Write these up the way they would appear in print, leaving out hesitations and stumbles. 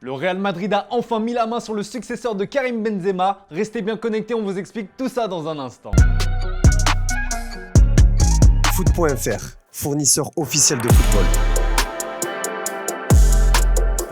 Le Real Madrid a enfin mis la main sur le successeur de Karim Benzema. Restez bien connectés, on vous explique tout ça dans un instant. Foot.fr, fournisseur officiel de football.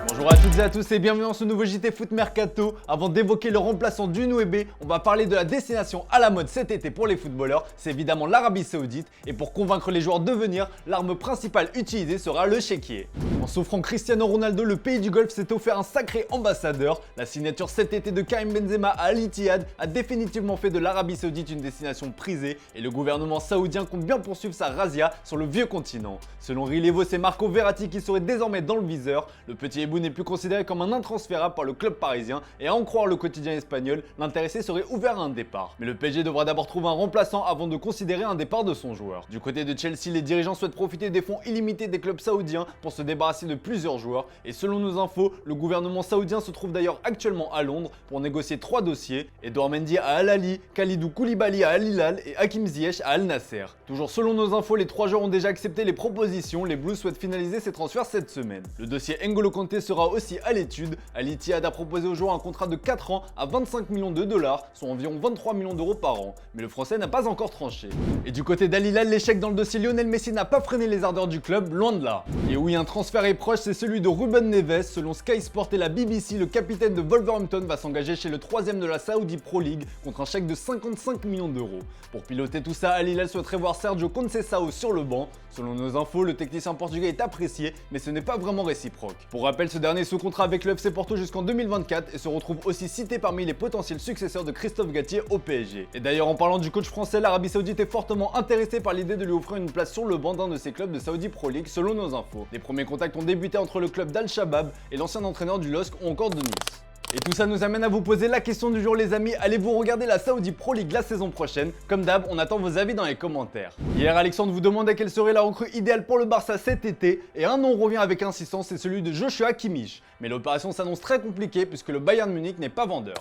Bonjour à toutes et à tous et bienvenue dans ce nouveau JT Foot Mercato. Avant d'évoquer le remplaçant du Nouébé, on va parler de la destination à la mode cet été pour les footballeurs, c'est évidemment l'Arabie Saoudite. Et pour convaincre les joueurs de venir, l'arme principale utilisée sera le chéquier. En s'offrant Cristiano Ronaldo, le pays du Golfe s'est offert un sacré ambassadeur. La signature cet été de Karim Benzema à Al Ittihad a définitivement fait de l'Arabie Saoudite une destination prisée et le gouvernement saoudien compte bien poursuivre sa razzia sur le vieux continent. Selon Rilevo, c'est Marco Verratti qui serait désormais dans le viseur. Le petit hibou n'est plus considéré comme un intransférable par le club parisien et à en croire le quotidien espagnol, l'intéressé serait ouvert à un départ. Mais le PSG devra d'abord trouver un remplaçant avant de considérer un départ de son joueur. Du côté de Chelsea, les dirigeants souhaitent profiter des fonds illimités des clubs saoudiens pour se débarrasser de plusieurs joueurs et selon nos infos, le gouvernement saoudien se trouve d'ailleurs actuellement à Londres pour négocier 3 dossiers, Edouard Mendy à Al Ahly, Kalidou Koulibaly à Al Hilal et Hakim Ziyech à Al Nasser. Toujours selon nos infos, les 3 joueurs ont déjà accepté les propositions, les Blues souhaitent finaliser ces transferts cette semaine. Le dossier N'Golo Kanté sera aussi à l'étude. Al Ittihad a proposé aux joueurs un contrat de 4 ans à 25 millions de dollars, soit environ 23 millions d'euros par an, mais le français n'a pas encore tranché. Et du côté d'Al Hilal, l'échec dans le dossier Lionel Messi n'a pas freiné les ardeurs du club, loin de là. Et oui, un transfert est proche, c'est celui de Ruben Neves. Selon Sky Sport et la BBC, le capitaine de Wolverhampton va s'engager chez le 3ème de la Saudi Pro League contre un chèque de 55 millions d'euros. Pour piloter tout ça, Al Hilal souhaiterait voir Sergio Conceição sur le banc. Selon nos infos, le technicien portugais est apprécié, mais ce n'est pas vraiment réciproque. Pour rappel, ce dernier est sous contrat avec le FC Porto jusqu'en 2024 et se retrouve aussi cité parmi les potentiels successeurs de Christophe Galtier au PSG. Et d'ailleurs, en parlant du coach français, l'Arabie Saoudite est fortement intéressée par l'idée de lui offrir une place sur le banc d'un de ses clubs de Saudi Pro League, selon nos infos. Les premiers contacts ont débuté entre le club d'Al-Shabaab et l'ancien entraîneur du LOSC ou encore de Nice. Et tout ça nous amène à vous poser la question du jour les amis, allez-vous regarder la Saudi Pro League la saison prochaine? Comme d'hab, on attend vos avis dans les commentaires. Hier, Alexandre vous demandait quelle serait la recrue idéale pour le Barça cet été, et un nom revient avec insistance, c'est celui de Joshua Kimmich. Mais l'opération s'annonce très compliquée puisque le Bayern Munich n'est pas vendeur.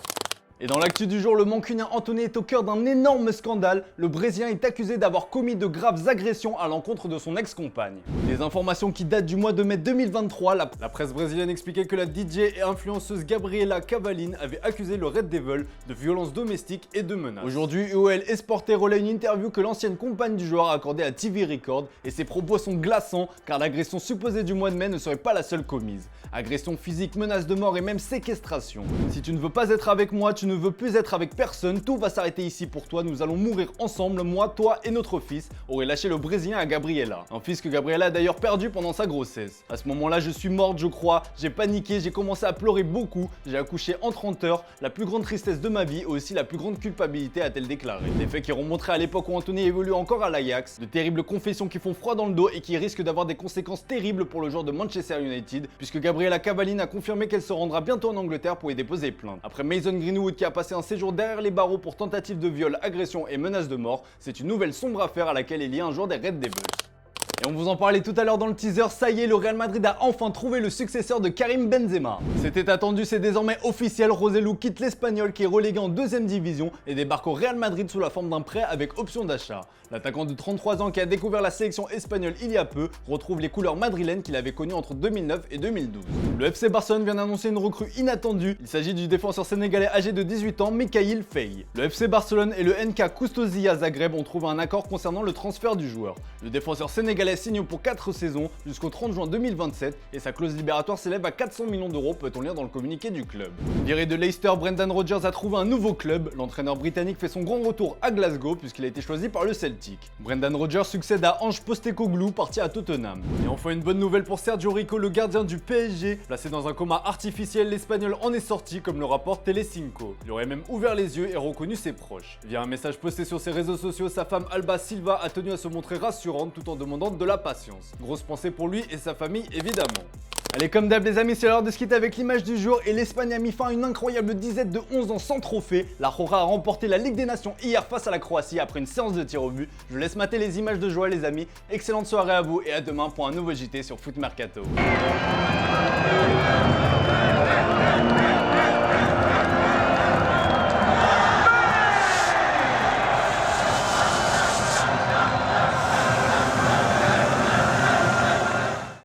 Et dans l'actu du jour, le mancunien Anthony est au cœur d'un énorme scandale. Le Brésilien est accusé d'avoir commis de graves agressions à l'encontre de son ex-compagne. Des informations qui datent du mois de mai 2023, la presse brésilienne expliquait que la DJ et influenceuse Gabriela Cavallin avait accusé le Red Devil de violences domestiques et de menaces. Aujourd'hui, UOL Esporte relaie une interview que l'ancienne compagne du joueur a accordée à TV Record et ses propos sont glaçants car l'agression supposée du mois de mai ne serait pas la seule commise. Agression physique, menace de mort et même séquestration. Si tu ne veux pas être avec moi, tu ne veux plus être avec personne, tout va s'arrêter ici pour toi, nous allons mourir ensemble, moi, toi et notre fils, aurait lâché le Brésilien à Gabriela. Un fils que Gabriela a d'ailleurs perdu pendant sa grossesse. À ce moment-là, je suis morte, je crois, j'ai paniqué, j'ai commencé à pleurer beaucoup, j'ai accouché en 30 heures, la plus grande tristesse de ma vie et aussi la plus grande culpabilité, a-t-elle déclaré. Des faits qui remonteraient à l'époque où Anthony évolue encore à l'Ajax, de terribles confessions qui font froid dans le dos et qui risquent d'avoir des conséquences terribles pour le joueur de Manchester United, puisque Gabriela Cavallin a confirmé qu'elle se rendra bientôt en Angleterre pour y déposer plainte. Après Mason Greenwood qui a passé un séjour derrière les barreaux pour tentative de viol, agression et menace de mort, c'est une nouvelle sombre affaire à laquelle est lié un joueur des Red Devils. Et on vous en parlait tout à l'heure dans le teaser, ça y est, le Real Madrid a enfin trouvé le successeur de Karim Benzema. C'était attendu, c'est désormais officiel, Roselu quitte l'Espagnol qui est relégué en 2ème division et débarque au Real Madrid sous la forme d'un prêt avec option d'achat. L'attaquant de 33 ans qui a découvert la sélection espagnole il y a peu retrouve les couleurs madrilènes qu'il avait connues entre 2009 et 2012. Le FC Barcelone vient d'annoncer une recrue inattendue, il s'agit du défenseur sénégalais âgé de 18 ans, Mikayil Faye. Le FC Barcelone et le NK Custodia Zagreb ont trouvé un accord concernant le transfert du joueur. Le défenseur sénégalais signe pour 4 saisons jusqu'au 30 juin 2027 et sa clause libératoire s'élève à 400 millions d'euros, peut-on lire dans le communiqué du club. Viré de Leicester, Brendan Rodgers a trouvé un nouveau club. L'entraîneur britannique fait son grand retour à Glasgow puisqu'il a été choisi par le Celtic. Brendan Rodgers succède à Ange Postecoglou, parti à Tottenham. Et enfin une bonne nouvelle pour Sergio Rico, le gardien du PSG. Placé dans un coma artificiel, l'Espagnol en est sorti comme le rapporte Telecinco. Il aurait même ouvert les yeux et reconnu ses proches. Via un message posté sur ses réseaux sociaux, sa femme Alba Silva a tenu à se montrer rassurante tout en demandant de la patience. Grosse pensée pour lui et sa famille évidemment. Allez, comme d'hab les amis, c'est l'heure de se quitter avec l'image du jour et l'Espagne a mis fin à une incroyable disette de 11 ans sans trophée. La Roja a remporté la Ligue des Nations hier face à la Croatie après une séance de tir au but. Je vous laisse mater les images de joie les amis. Excellente soirée à vous et à demain pour un nouveau JT sur Foot Mercato.